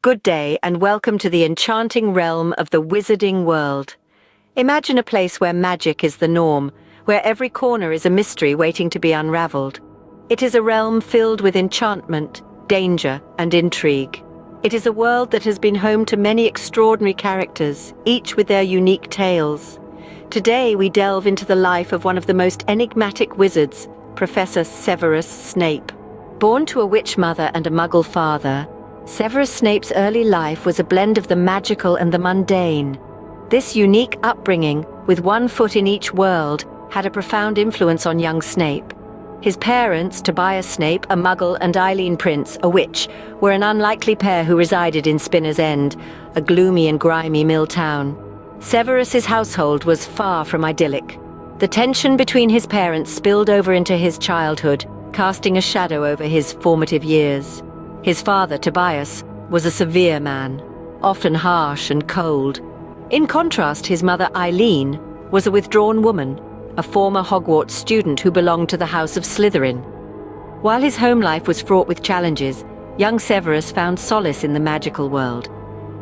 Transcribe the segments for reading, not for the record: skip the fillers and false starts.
Good day and welcome to the enchanting realm of the wizarding world. Imagine a place where magic is the norm, where every corner is a mystery waiting to be unraveled. It is a realm filled with enchantment, danger, and intrigue. It is a world that has been home to many extraordinary characters, each with their unique tales. Today we delve into the life of one of the most enigmatic wizards, Professor Severus Snape. Born to a witch mother and a muggle father, Severus Snape's early life was a blend of the magical and the mundane. This unique upbringing, with one foot in each world, had a profound influence on young Snape. His parents, Tobias Snape, a muggle, and Eileen Prince, a witch, were an unlikely pair who resided in Spinner's End, a gloomy and grimy mill town. Severus's household was far from idyllic. The tension between his parents spilled over into his childhood, casting a shadow over his formative years. His father, Tobias, was a severe man, often harsh and cold. In contrast, his mother, Eileen, was a withdrawn woman, a former Hogwarts student who belonged to the House of Slytherin. While his home life was fraught with challenges, young Severus found solace in the magical world.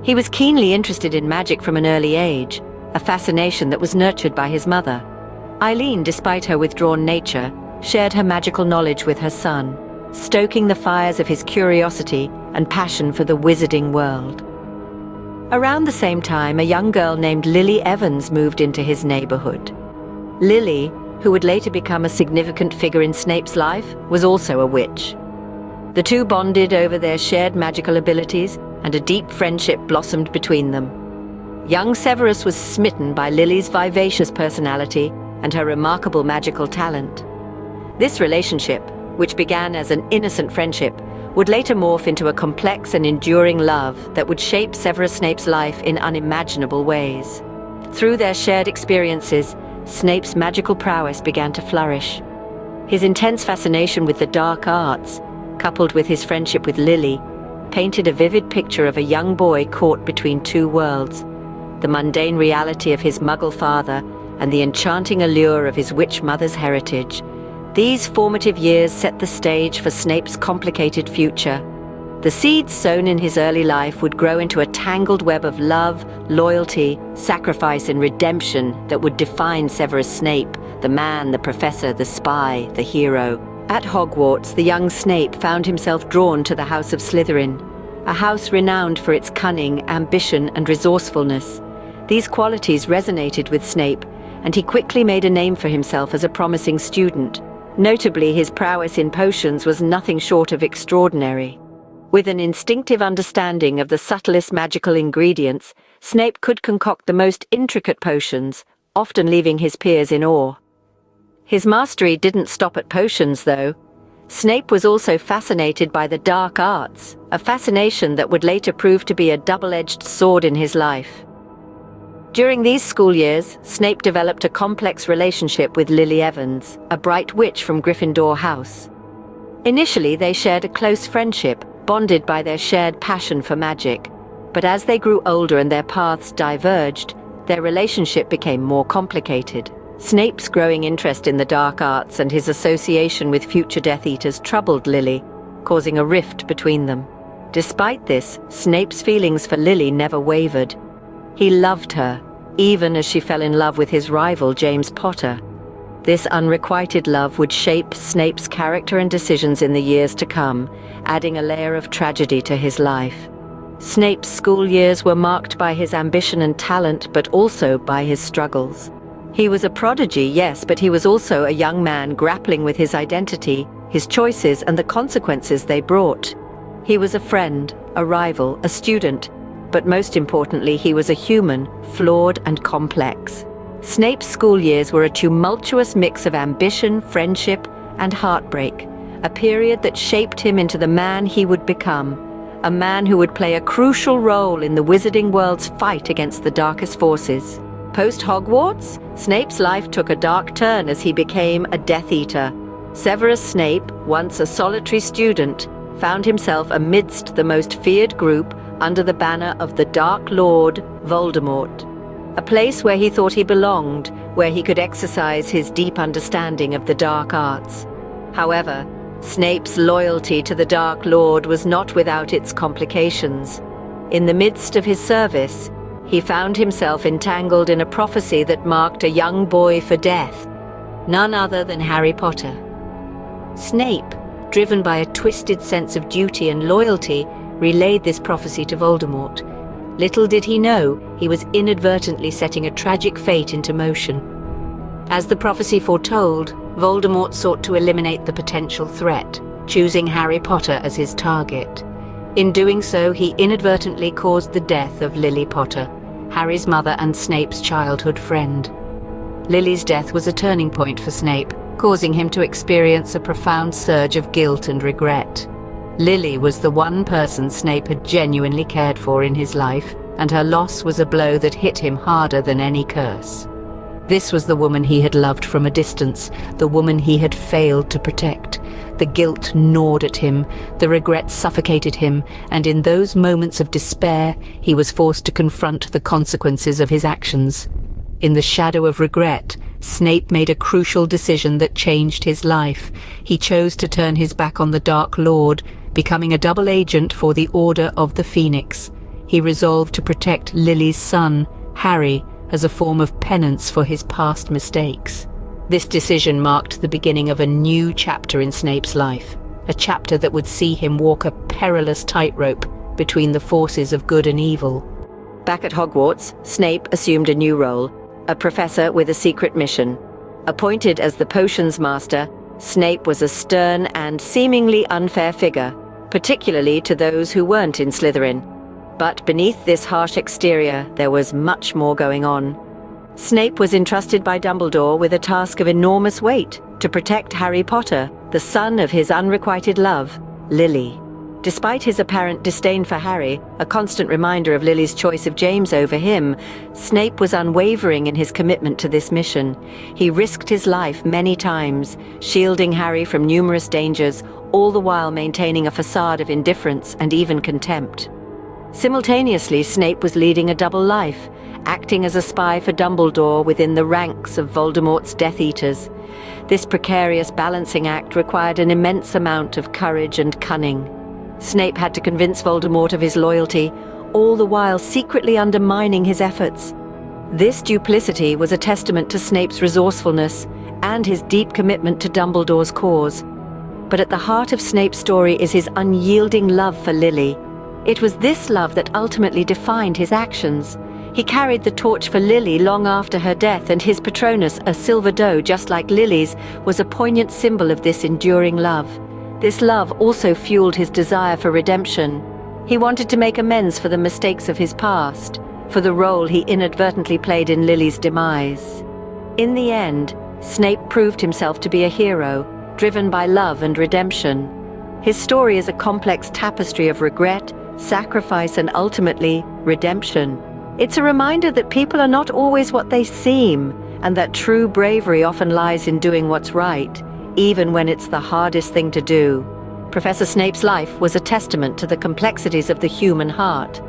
He was keenly interested in magic from an early age, a fascination that was nurtured by his mother. Eileen, despite her withdrawn nature, shared her magical knowledge with her son, stoking the fires of his curiosity and passion for the wizarding world. Around the same time, a young girl named Lily Evans moved into his neighborhood. Lily, who would later become a significant figure in Snape's life, was also a witch. The two bonded over their shared magical abilities, and a deep friendship blossomed between them. Young Severus was smitten by Lily's vivacious personality and her remarkable magical talent. This relationship, which began as an innocent friendship, would later morph into a complex and enduring love that would shape Severus Snape's life in unimaginable ways. Through their shared experiences, Snape's magical prowess began to flourish. His intense fascination with the dark arts, coupled with his friendship with Lily, painted a vivid picture of a young boy caught between two worlds: the mundane reality of his muggle father and the enchanting allure of his witch mother's heritage. These formative years set the stage for Snape's complicated future. The seeds sown in his early life would grow into a tangled web of love, loyalty, sacrifice, and redemption that would define Severus Snape, the man, the professor, the spy, the hero. At Hogwarts, the young Snape found himself drawn to the House of Slytherin, a house renowned for its cunning, ambition, and resourcefulness. These qualities resonated with Snape, and he quickly made a name for himself as a promising student. Notably, his prowess in potions was nothing short of extraordinary. With an instinctive understanding of the subtlest magical ingredients, Snape could concoct the most intricate potions, often leaving his peers in awe. His mastery didn't stop at potions, though. Snape was also fascinated by the dark arts, a fascination that would later prove to be a double-edged sword in his life. During these school years, Snape developed a complex relationship with Lily Evans, a bright witch from Gryffindor House. Initially, they shared a close friendship, bonded by their shared passion for magic. But as they grew older and their paths diverged, their relationship became more complicated. Snape's growing interest in the dark arts and his association with future Death Eaters troubled Lily, causing a rift between them. Despite this, Snape's feelings for Lily never wavered. He loved her, even as she fell in love with his rival, James Potter. This unrequited love would shape Snape's character and decisions in the years to come, adding a layer of tragedy to his life. Snape's school years were marked by his ambition and talent, but also by his struggles. He was a prodigy, yes, but he was also a young man grappling with his identity, his choices, and the consequences they brought. He was a friend, a rival, a student, but most importantly, he was a human, flawed and complex. Snape's school years were a tumultuous mix of ambition, friendship, and heartbreak, a period that shaped him into the man he would become, a man who would play a crucial role in the wizarding world's fight against the darkest forces. Post-Hogwarts, Snape's life took a dark turn as he became a Death Eater. Severus Snape, once a solitary student, found himself amidst the most feared group under the banner of the Dark Lord, Voldemort. A place where he thought he belonged, where he could exercise his deep understanding of the dark arts. However, Snape's loyalty to the Dark Lord was not without its complications. In the midst of his service, he found himself entangled in a prophecy that marked a young boy for death, none other than Harry Potter. Snape, driven by a twisted sense of duty and loyalty, relayed this prophecy to Voldemort. Little did he know he was inadvertently setting a tragic fate into motion. As the prophecy foretold, Voldemort sought to eliminate the potential threat, choosing Harry Potter as his target. In doing so, he inadvertently caused the death of Lily Potter, Harry's mother and Snape's childhood friend. Lily's death was a turning point for Snape, causing him to experience a profound surge of guilt and regret. Lily was the one person Snape had genuinely cared for in his life, and her loss was a blow that hit him harder than any curse. This was the woman he had loved from a distance, the woman he had failed to protect. The guilt gnawed at him, the regret suffocated him, and in those moments of despair, he was forced to confront the consequences of his actions. In the shadow of regret, Snape made a crucial decision that changed his life. He chose to turn his back on the Dark Lord, becoming a double agent for the Order of the Phoenix. He resolved to protect Lily's son, Harry, as a form of penance for his past mistakes. This decision marked the beginning of a new chapter in Snape's life, a chapter that would see him walk a perilous tightrope between the forces of good and evil. Back at Hogwarts, Snape assumed a new role, a professor with a secret mission. Appointed as the potions master, Snape was a stern and seemingly unfair figure, particularly to those who weren't in Slytherin. But beneath this harsh exterior, there was much more going on. Snape was entrusted by Dumbledore with a task of enormous weight: to protect Harry Potter, the son of his unrequited love, Lily. Despite his apparent disdain for Harry, a constant reminder of Lily's choice of James over him, Snape was unwavering in his commitment to this mission. He risked his life many times, shielding Harry from numerous dangers, all the while maintaining a facade of indifference and even contempt. Simultaneously, Snape was leading a double life, acting as a spy for Dumbledore within the ranks of Voldemort's Death Eaters. This precarious balancing act required an immense amount of courage and cunning. Snape had to convince Voldemort of his loyalty, all the while secretly undermining his efforts. This duplicity was a testament to Snape's resourcefulness and his deep commitment to Dumbledore's cause. But at the heart of Snape's story is his unyielding love for Lily. It was this love that ultimately defined his actions. He carried the torch for Lily long after her death, and his Patronus, a silver doe just like Lily's, was a poignant symbol of this enduring love. This love also fueled his desire for redemption. He wanted to make amends for the mistakes of his past, for the role he inadvertently played in Lily's demise. In the end, Snape proved himself to be a hero, driven by love and redemption. His story is a complex tapestry of regret, sacrifice, and ultimately, redemption. It's a reminder that people are not always what they seem, and that true bravery often lies in doing what's right, even when it's the hardest thing to do. Professor Snape's life was a testament to the complexities of the human heart.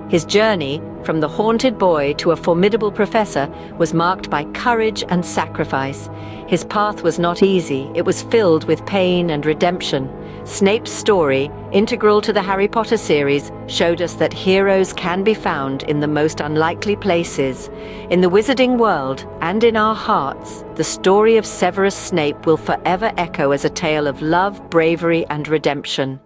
His journey, from the haunted boy to a formidable professor, was marked by courage and sacrifice. His path was not easy, it was filled with pain and redemption. Snape's story, integral to the Harry Potter series, showed us that heroes can be found in the most unlikely places. In the wizarding world, and in our hearts, the story of Severus Snape will forever echo as a tale of love, bravery, and redemption.